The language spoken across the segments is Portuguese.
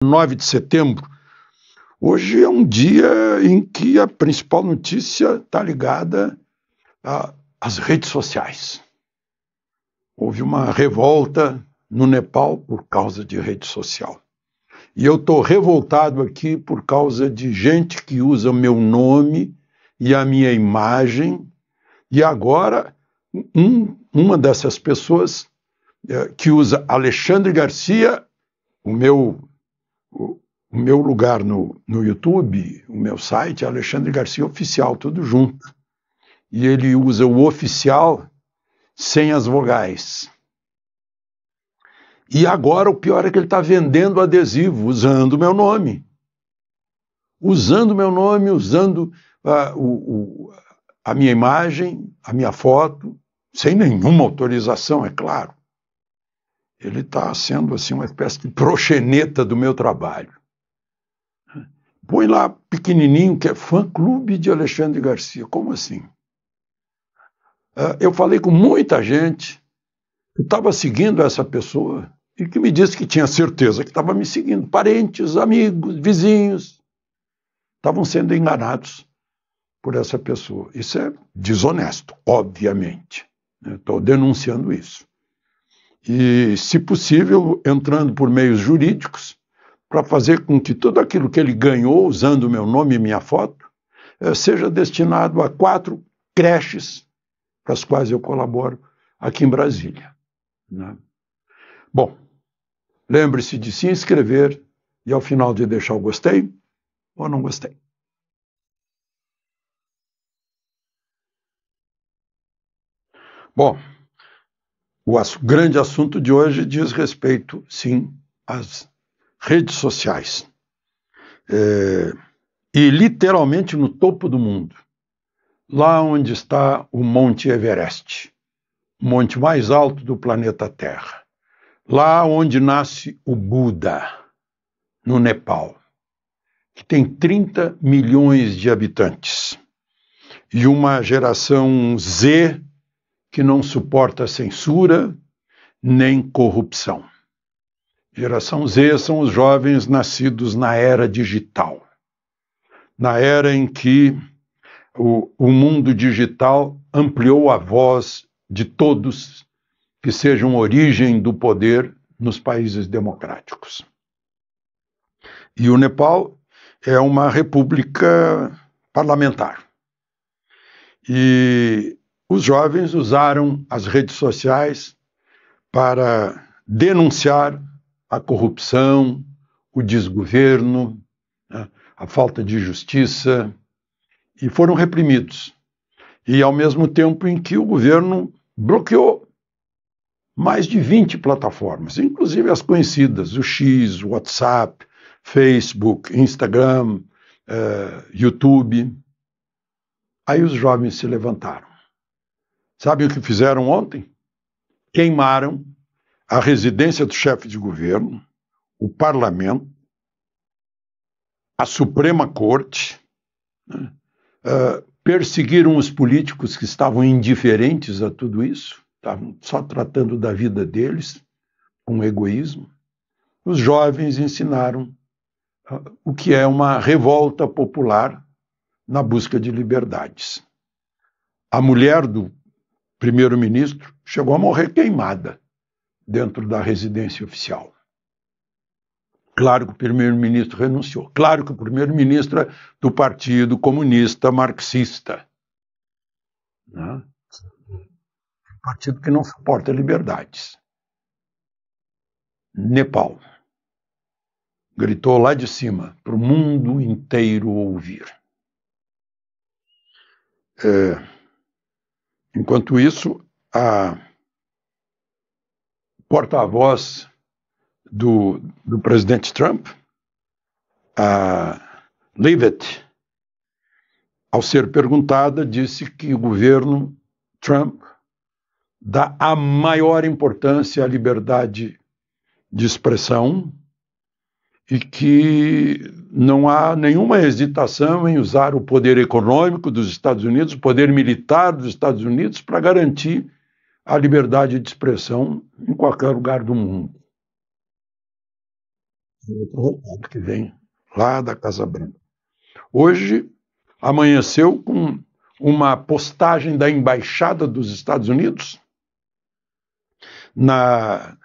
9 de setembro, hoje é um dia em que a principal notícia está ligada às redes sociais. Houve uma revolta no Nepal por causa de rede social. E eu estou revoltado aqui por causa de gente que usa o meu nome e a minha imagem, e agora uma dessas pessoas que usa Alexandre Garcia, o meu lugar no YouTube, o meu site é Alexandre Garcia Oficial, tudo junto. E ele usa o oficial sem as vogais. E agora o pior é que ele está vendendo adesivo, usando o meu nome. Usando o meu nome, usando a minha imagem, a minha foto, sem nenhuma autorização, é claro. Ele está sendo assim uma espécie de proxeneta do meu trabalho. Põe lá pequenininho que é fã-clube de Alexandre Garcia. Como assim? Eu falei com muita gente que estava seguindo essa pessoa e que me disse que tinha certeza que estava me seguindo. Parentes, amigos, vizinhos, estavam sendo enganados por essa pessoa. Isso é desonesto, obviamente. Estou denunciando isso. E, se possível, entrando por meios jurídicos, para fazer com que tudo aquilo que ele ganhou, usando o meu nome e minha foto, seja destinado a 4 creches para as quais eu colaboro aqui em Brasília. Né? Bom, lembre-se de se inscrever e, ao final, de deixar o gostei ou não gostei. Bom, o grande assunto de hoje diz respeito, sim, às redes sociais. E literalmente no topo do mundo, lá onde está o Monte Everest, o monte mais alto do planeta Terra, lá onde nasce o Buda, no Nepal, que tem 30 milhões de habitantes, e uma geração Z que não suporta censura nem corrupção. Geração Z são os jovens nascidos na era digital, na era em que o mundo digital ampliou a voz de todos que sejam origem do poder nos países democráticos. E o Nepal é uma república parlamentar. E os jovens usaram as redes sociais para denunciar a corrupção, o desgoverno, a falta de justiça, e foram reprimidos. E ao mesmo tempo em que o governo bloqueou mais de 20 plataformas, inclusive as conhecidas, o X, o WhatsApp, Facebook, Instagram, YouTube. Aí os jovens se levantaram. Sabem o que fizeram ontem? Queimaram a residência do chefe de governo, o parlamento, a Suprema Corte, perseguiram os políticos que estavam indiferentes a tudo isso, estavam só tratando da vida deles, com egoísmo. Os jovens ensinaram o que é uma revolta popular na busca de liberdades. A mulher do primeiro-ministro chegou a morrer queimada dentro da residência oficial. Claro que o primeiro-ministro renunciou. Claro que o primeiro-ministro é do Partido Comunista Marxista. Né? Um partido que não suporta liberdades. Nepal. Gritou lá de cima, para o mundo inteiro ouvir. Enquanto isso, a porta-voz do presidente Trump, a Leavitt, ao ser perguntada, disse que o governo Trump dá a maior importância à liberdade de expressão e que não há nenhuma hesitação em usar o poder econômico dos Estados Unidos, o poder militar dos Estados Unidos, para garantir a liberdade de expressão em qualquer lugar do mundo. outro recado que vem lá da Casa Branca. Hoje amanheceu com uma postagem da Embaixada dos Estados Unidos na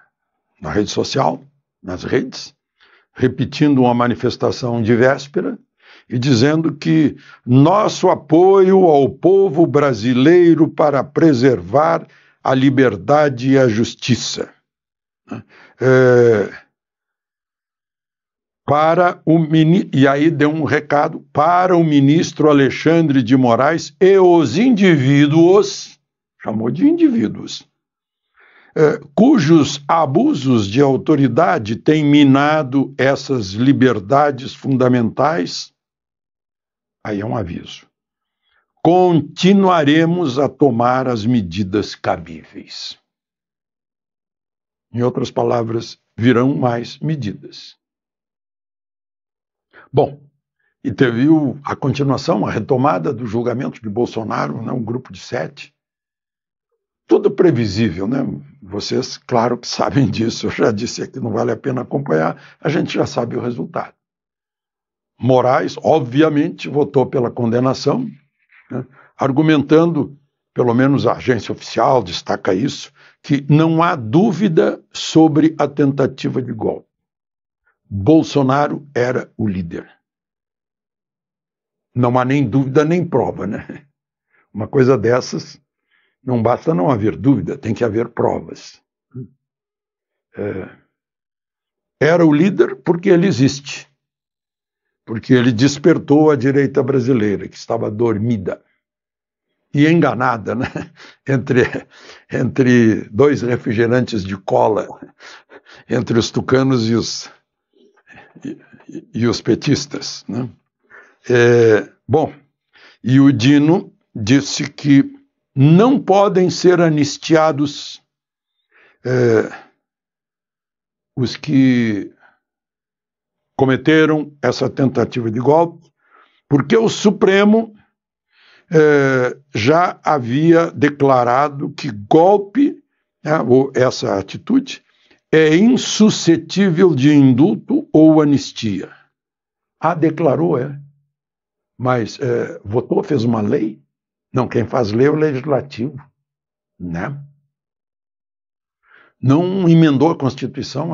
rede social, nas redes, repetindo uma manifestação de véspera e dizendo que nosso apoio ao povo brasileiro para preservar a liberdade e a justiça. E aí deu um recado para o ministro Alexandre de Moraes e os indivíduos, chamou de indivíduos, cujos abusos de autoridade têm minado essas liberdades fundamentais. Aí é um aviso. Continuaremos a tomar as medidas cabíveis. Em outras palavras, virão mais medidas. Bom, e teve a continuação, a retomada do julgamento de Bolsonaro, né, um grupo de 7. Tudo previsível, né? Vocês, claro que sabem disso, eu já disse aqui, não vale a pena acompanhar, a gente já sabe o resultado. Moraes, obviamente, votou pela condenação, né, argumentando, pelo menos a agência oficial destaca isso, que não há dúvida sobre a tentativa de golpe. Bolsonaro era o líder. Não há nem dúvida nem prova, né? Uma coisa dessas, não basta não haver dúvida, tem que haver provas. Era o líder porque ele existe. Porque ele despertou a direita brasileira, que estava dormida e enganada, né? Entre dois refrigerantes de cola, entre os tucanos e os petistas, né? Bom, e o Dino disse que não podem ser anistiados os que cometeram essa tentativa de golpe, porque o Supremo já havia declarado que golpe, ou essa atitude, é insuscetível de indulto ou anistia. Declarou, mas votou, fez uma lei? Não, quem faz lei é o legislativo, né? Não emendou a Constituição.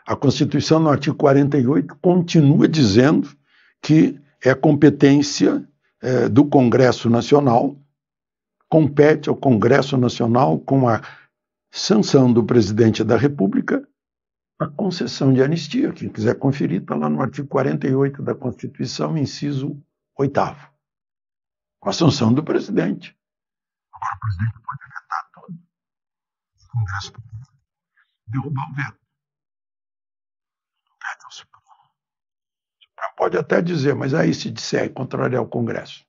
A Constituição, no artigo 48, continua dizendo que é competência do Congresso Nacional, compete ao Congresso Nacional, com a sanção do presidente da República, a concessão de anistia. Quem quiser conferir, está lá no artigo 48 da Constituição, inciso 8º. Com a sanção do presidente. Agora o presidente pode vetar tudo. O Congresso pode derrubar o veto. O Supremo pode até dizer, mas aí se disser contrariar o Congresso.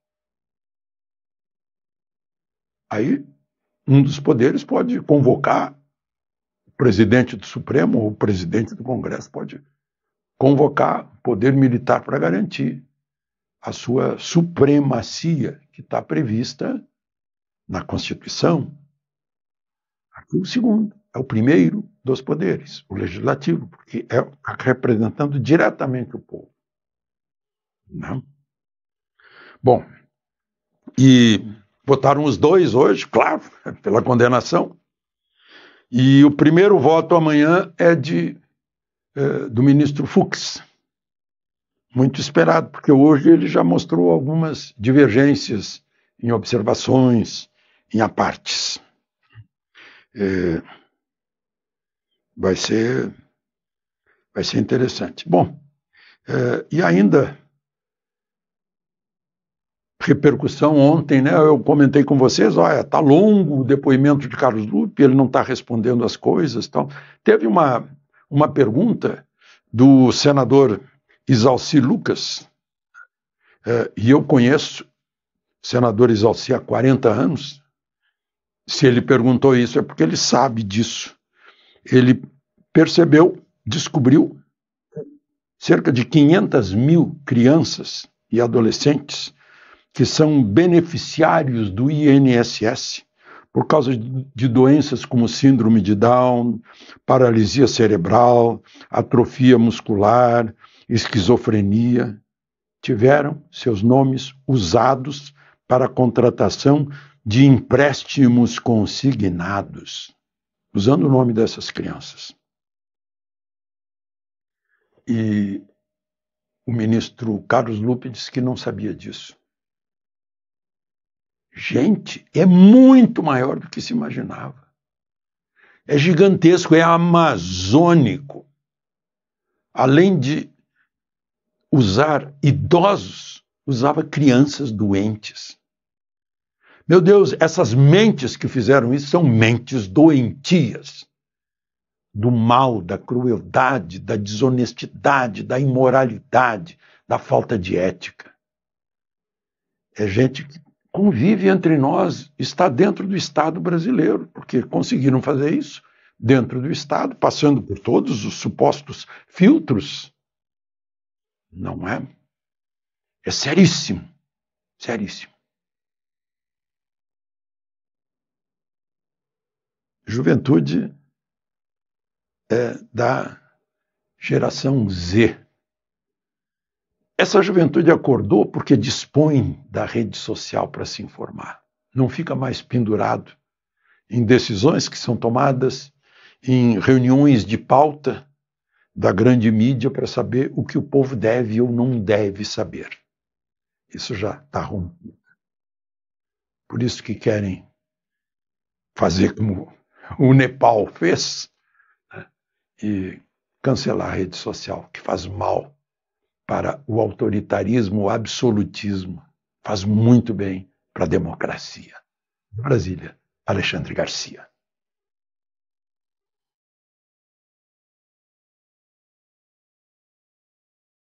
Aí um dos poderes pode convocar o presidente do Supremo ou o presidente do Congresso pode convocar o poder militar para garantir a sua supremacia, que está prevista na Constituição. Artigo 2º, é o primeiro dos poderes, o legislativo, porque é representando diretamente o povo. Não? Bom, e votaram os dois hoje, claro, pela condenação, e o primeiro voto amanhã é do ministro Fux, muito esperado, porque hoje ele já mostrou algumas divergências em observações, em apartes. Vai ser interessante. Bom, e ainda repercussão ontem, né? Eu comentei com vocês, olha, está longo o depoimento de Carlos Lupe, ele não está respondendo as coisas, tal. Teve uma pergunta do senador Isalci Lucas, e eu conheço o senador Isalci há 40 anos. Se ele perguntou isso é porque ele sabe disso. Ele percebeu, descobriu cerca de 500 mil crianças e adolescentes que são beneficiários do INSS por causa de doenças como síndrome de Down, paralisia cerebral, atrofia muscular, esquizofrenia, tiveram seus nomes usados para a contratação de empréstimos consignados, usando o nome dessas crianças. E o ministro Carlos Lupe disse que não sabia disso. Gente, é muito maior do que se imaginava. É gigantesco, é amazônico. Além de usar idosos, usava crianças doentes. Meu Deus, essas mentes que fizeram isso são mentes doentias. Do mal, da crueldade, da desonestidade, da imoralidade, da falta de ética. É gente que convive entre nós, está dentro do Estado brasileiro, porque conseguiram fazer isso dentro do Estado, passando por todos os supostos filtros. Não é? É seríssimo, seríssimo. Juventude é da geração Z. Essa juventude acordou porque dispõe da rede social para se informar. Não fica mais pendurado em decisões que são tomadas em reuniões de pauta da grande mídia para saber o que o povo deve ou não deve saber. Isso já está rompido. Por isso que querem fazer como o Nepal fez, né, e cancelar a rede social, que faz mal para o autoritarismo, o absolutismo. Faz muito bem para a democracia. Brasília, Alexandre Garcia.